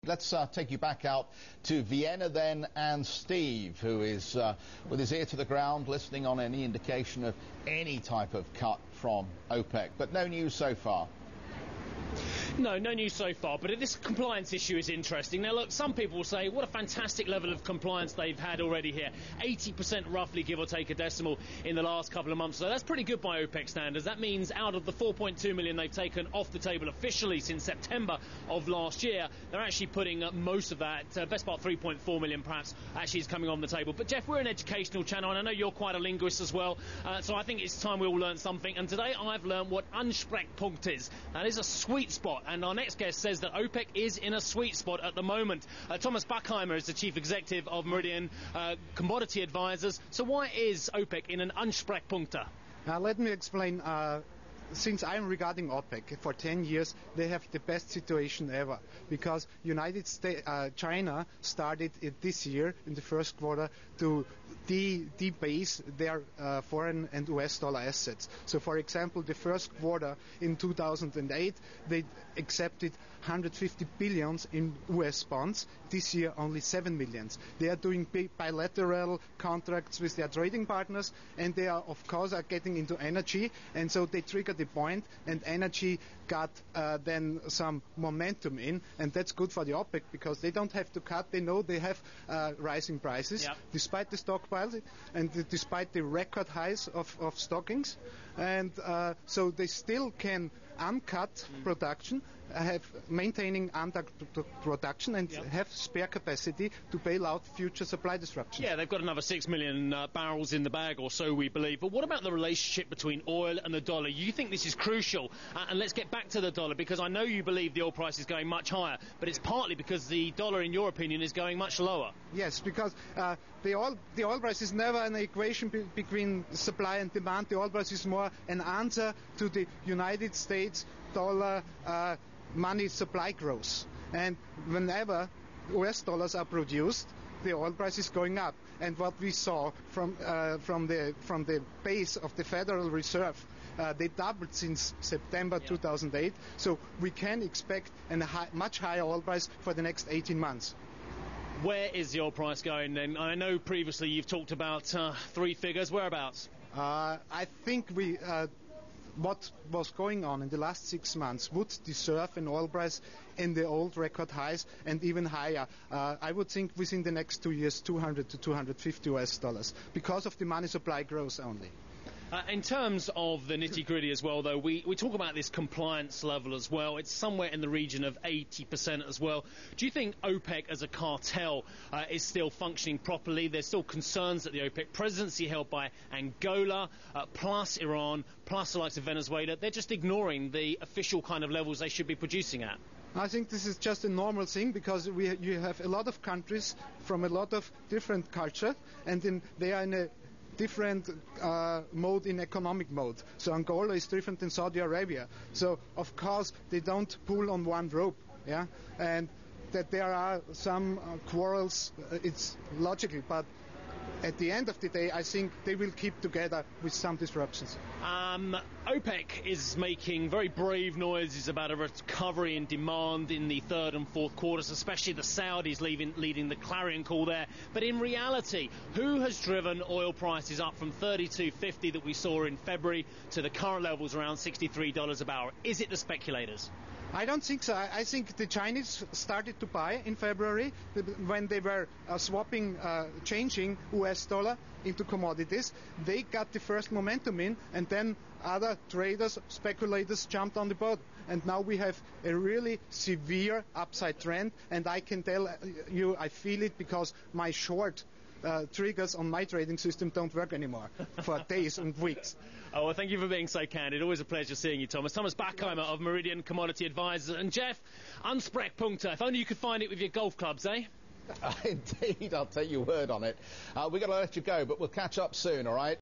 Let's take you back out to Vienna then, and Steve, who is with his ear to the ground, listening on any indication of any type of cut from OPEC. But no news so far. No news so far, but this compliance issue is interesting. Now look, some people will say what a fantastic level of compliance they've had already here. 80% roughly, give or take a decimal, in the last couple of months. So that's pretty good by OPEC standards. That means out of the 4.2 million they've taken off the table officially since September of last year, they're actually putting most of that, best part 3.4 million perhaps, actually is coming on the table. But Jeff, we're an educational channel, and I know you're quite a linguist as well, so I think it's time we all learn something. And today I've learned what Ansprechpunkt is. That is a sweet spot. And our next guest says that OPEC is in a sweet spot at the moment. Thomas Bachheimer is the chief executive of Meridian Commodity Advisors. So why is OPEC in an Ansprechpunkt? Let me explain. Since I'm regarding OPEC for 10 years, they have the best situation ever, because China started this year in the first quarter to debase their foreign and US dollar assets. So, for example, the first quarter in 2008, they accepted 150 billions in US bonds. This year, only 7 millions. They are doing bilateral contracts with their trading partners, and they are, of course, getting into energy, and so they trigger the point, and energy got then some momentum in, and that's good for the OPEC because they don't have to cut. They know they have rising prices, despite the stockpiles and despite the record highs of stockings, and so they still can uncut production, maintaining under production, and have spare capacity to bail out future supply disruptions. Yeah, they've got another 6 million barrels in the bag, or so we believe. But what about the relationship between oil and the dollar? You think this is crucial? And let's get back to the dollar, because I know you believe the oil price is going much higher, but it's partly because the dollar, in your opinion, is going much lower. Yes, because the oil price is never an equation between supply and demand. The oil price is more an answer to the United States dollar money supply growth. And whenever US dollars are produced, the oil price is going up. And what we saw from the base of the Federal Reserve, they doubled since September 2008. So we can expect a much higher oil price for the next 18 months. Where is the oil price going then? I know previously you've talked about three figures. Whereabouts? I think what was going on in the last 6 months would deserve an oil price in the old record highs and even higher. I would think within the next 2 years, 200 to 250 US dollars, because of the money supply growth only. In terms of the nitty-gritty as well, though, we talk about this compliance level as well. It's somewhere in the region of 80% as well. Do you think OPEC as a cartel is still functioning properly? There's still concerns that the OPEC presidency held by Angola, plus Iran, plus the likes of Venezuela, they're just ignoring the official kind of levels they should be producing at. I think this is just a normal thing, because you have a lot of countries from a lot of different culture, and they are in a different mode, in economic mode. So Angola is different than Saudi Arabia. So of course they don't pull on one rope, and that there are some quarrels, it's logical, but at the end of the day, I think they will keep together with some disruptions. OPEC is making very brave noises about a recovery in demand in the third and fourth quarters, especially the Saudis leading the clarion call there. But in reality, who has driven oil prices up from $32.50 that we saw in February to the current levels around $63 a barrel? Is it the speculators? I don't think so. I think the Chinese started to buy in February when they were changing US dollar into commodities. They got the first momentum in, and then other traders, speculators jumped on the boat. And now we have a really severe upside trend, and I can tell you I feel it because my short triggers on my trading system don't work anymore for days and weeks. Oh, well, thank you for being so candid. Always a pleasure seeing you, Thomas. Thomas Bachheimer of Meridian Commodity Advisors. And Jeff, Ansprechpunkt. If only you could find it with your golf clubs, eh? Indeed, I'll take your word on it. We've got to let you go, but we'll catch up soon, all right?